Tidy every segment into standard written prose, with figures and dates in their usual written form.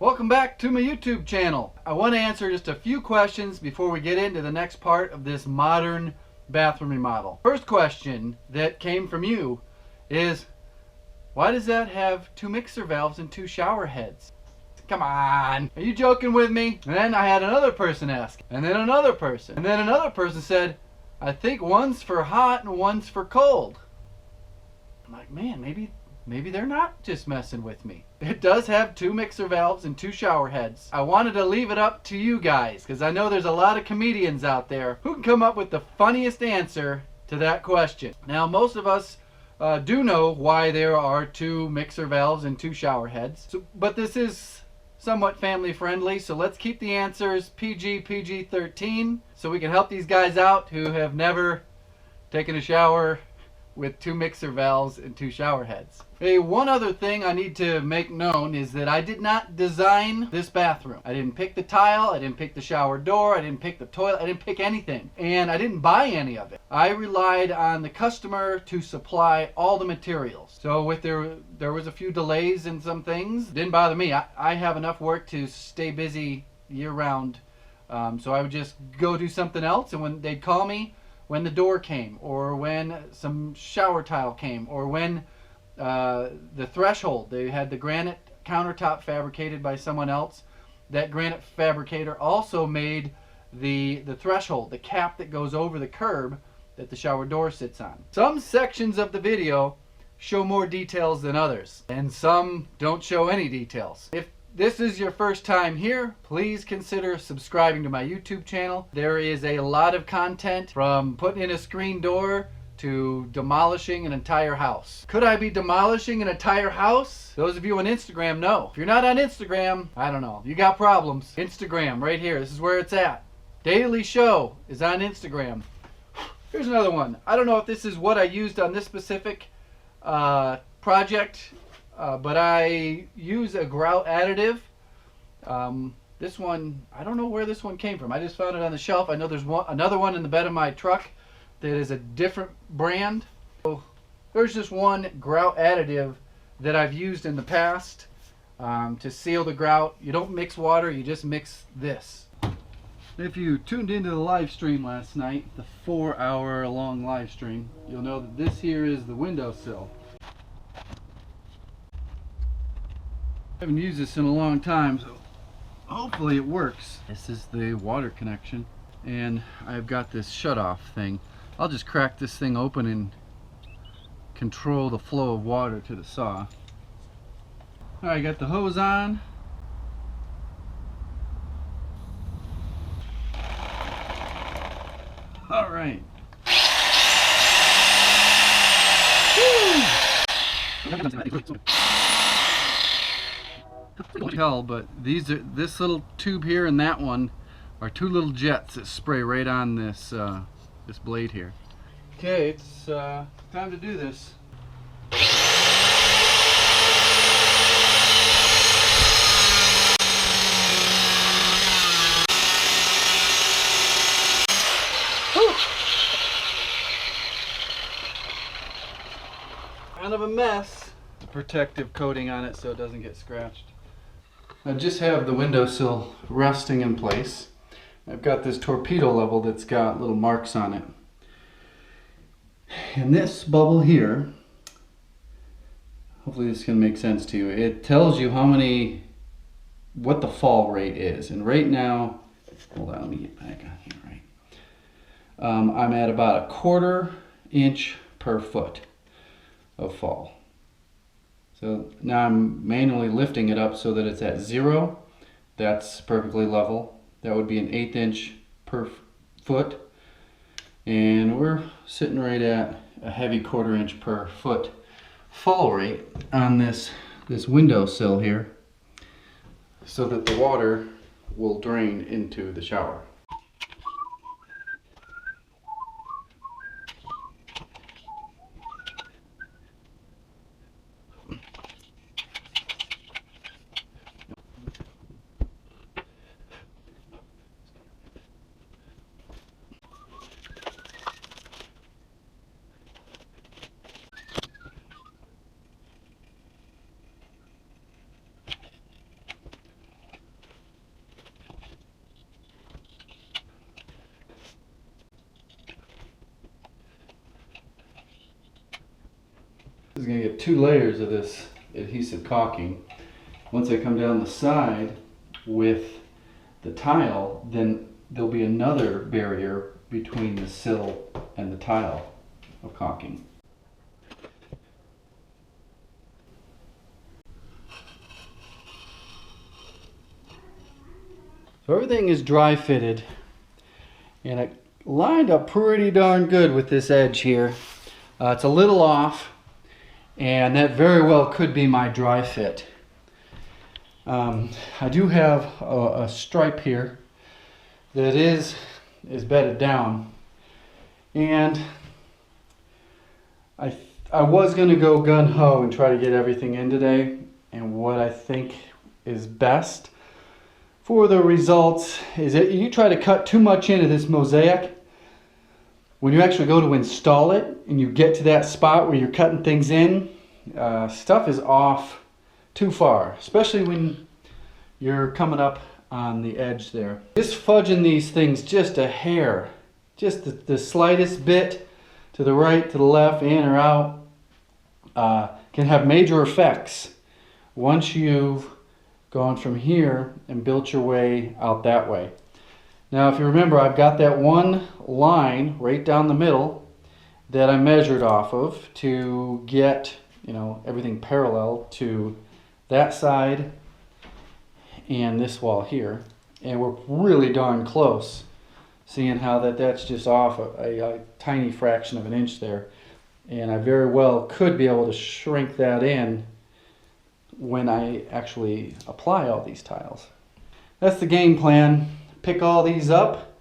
Welcome back to my YouTube channel. I want to answer just a few questions before we get into the next part of this modern bathroom remodel. First question that came from you is, why does that have 2 mixer valves and 2 shower heads? Come on, are you joking with me? And then I had another person ask, and then another person, and then another person said, I think one's for hot and one's for cold. I'm like, man, maybe they're not just messing with me. It does have 2 mixer valves and 2 shower heads. I wanted to leave it up to you guys because I know there's a lot of comedians out there who can come up with the funniest answer to that question. Now, most of us do know why there are 2 mixer valves and 2 shower heads, but this is somewhat family friendly, so let's keep the answers PG-13 so we can help these guys out who have never taken a shower with 2 mixer valves and 2 shower heads. Hey, one other thing I need to make known is that I did not design this bathroom. I didn't pick the tile, I didn't pick the shower door, I didn't pick the toilet, I didn't pick anything. And I didn't buy any of it. I relied on the customer to supply all the materials. So with there was a few delays in some things. It didn't bother me. I have enough work to stay busy year round. So I would just go do something else, and when they'd call me, when the door came, or when some shower tile came, or when the threshold, they had the granite countertop fabricated by someone else. That granite fabricator also made the threshold, the cap that goes over the curb that the shower door sits on. Some sections of the video show more details than others, and some don't show any details. If this is your first time here, please consider subscribing to my YouTube channel. There is a lot of content, from putting in a screen door to demolishing an entire house. Could I be demolishing an entire house? Those of you on Instagram know. If you're not on Instagram, I don't know. You got problems. Instagram, right here. This is where it's at. Daily Show is on Instagram. Here's another one. I don't know if this is what I used on this specific project, but I use a grout additive. This one, I don't know where this one came from. I just found it on the shelf. I know there's another one in the bed of my truck that is a different brand. So there's just one grout additive that I've used in the past to seal the grout. You don't mix water, you just mix this. If you tuned into the live stream last night, the 4-hour long live stream, you'll know that this here is the windowsill. I haven't used this in a long time, so hopefully it works. This is the water connection, and I've got this shut-off thing. I'll just crack this thing open and control the flow of water to the saw. Alright, got the hose on. Alright. Tell, but this little tube here and that one are 2 little jets that spray right on this this blade here. Okay, it's time to do this. Whew. Kind of a mess. The protective coating on it so it doesn't get scratched. I just have the windowsill resting in place. I've got this Torpedo Level that's got little marks on it. And this bubble here, hopefully this can make sense to you, it tells you what the fall rate is. And right now, hold on, let me get back on here, right? I'm at about 1/4 inch per foot of fall. So now I'm manually lifting it up so that it's at 0. That's perfectly level. That would be an 1/8 inch per foot. And we're sitting right at a heavy 1/4 inch per foot fall rate on this windowsill here, so that the water will drain into the shower. is going to get 2 layers of this adhesive caulking. Once I come down the side with the tile, then there'll be another barrier between the sill and the tile of caulking. So everything is dry fitted, and it lined up pretty darn good with this edge here. It's a little off, and that very well could be my dry fit. I do have a stripe here that is bedded down, and I was going to go gun-ho and try to get everything in today, and what I think is best for the results is that you try to cut too much into this mosaic. When you actually go to install it and you get to that spot where you're cutting things in, stuff is off too far, especially when you're coming up on the edge there. Just fudging these things just a hair, just the slightest bit to the right, to the left, in or out, can have major effects once you've gone from here and built your way out that way. Now, if you remember, I've got that one line right down the middle that I measured off of to get, everything parallel to that side and this wall here. And we're really darn close, seeing how that's just off a tiny fraction of an inch there. And I very well could be able to shrink that in when I actually apply all these tiles. That's the game plan. Pick all these up.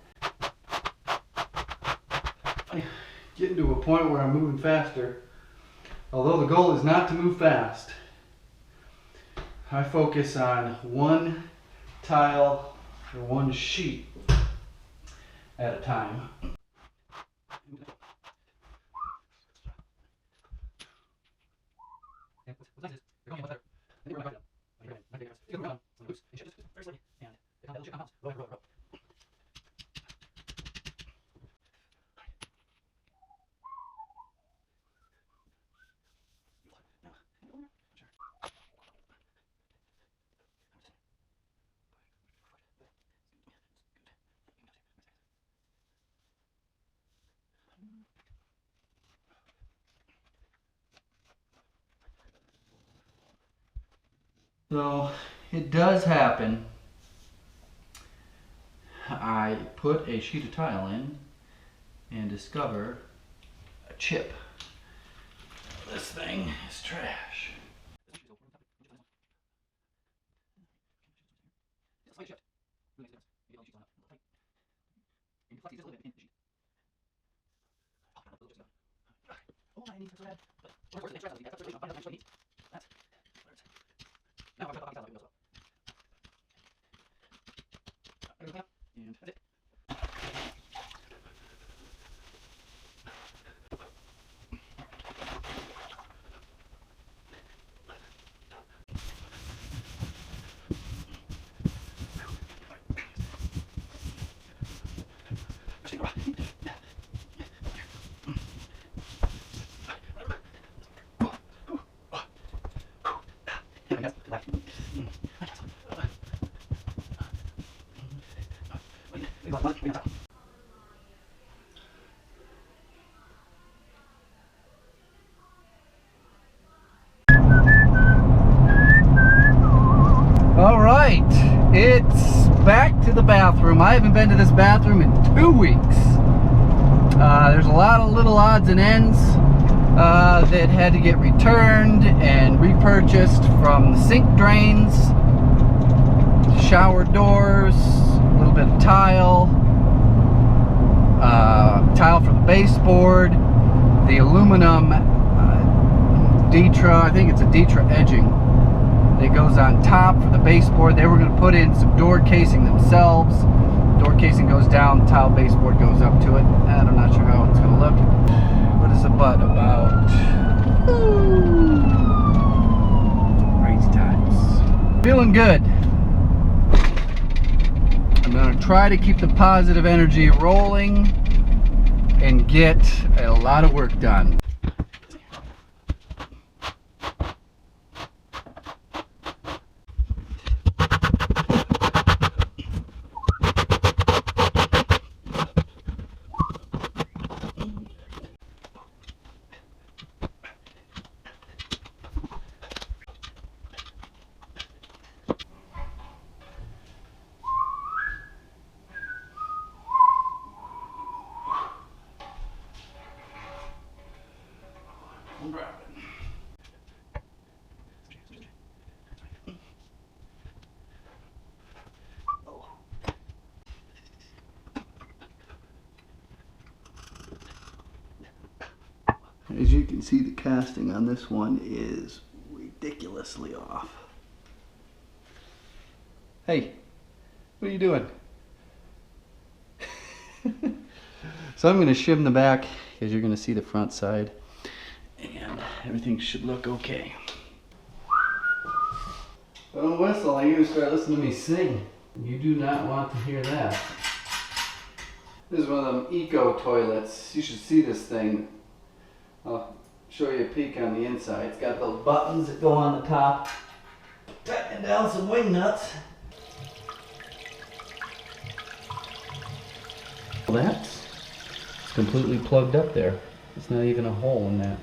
Getting to a point where I'm moving faster. Although the goal is not to move fast. I focus on one tile or one sheet at a time. So it does happen. I put a sheet of tile in and discover a chip. This thing is trash. All right, it's back to the bathroom. I haven't been to this bathroom in 2 weeks. There's a lot of little odds and ends that had to get returned and repurchased, from sink drains, shower doors, a little bit of tile, tile for the baseboard, the aluminum Ditra, I think it's a Ditra edging that goes on top for the baseboard. They were going to put in some door casing themselves. Door casing goes down, tile baseboard goes up to it, and I'm not sure how it's going to look. What is the butt about? Crazy times. Feeling good. I'm going to try to keep the positive energy rolling and get a lot of work done. As you can see, the casting on this one is ridiculously off. Hey, what are you doing? So I'm going to shim the back because you're going to see the front side, and everything should look okay. Don't whistle, you're going to start listening to me sing. You do not want to hear that. This is one of them eco toilets. You should see this thing. I'll show you a peek on the inside. It's got those buttons that go on the top. Tightening down some wing nuts. That's completely plugged up there. There's not even a hole in that.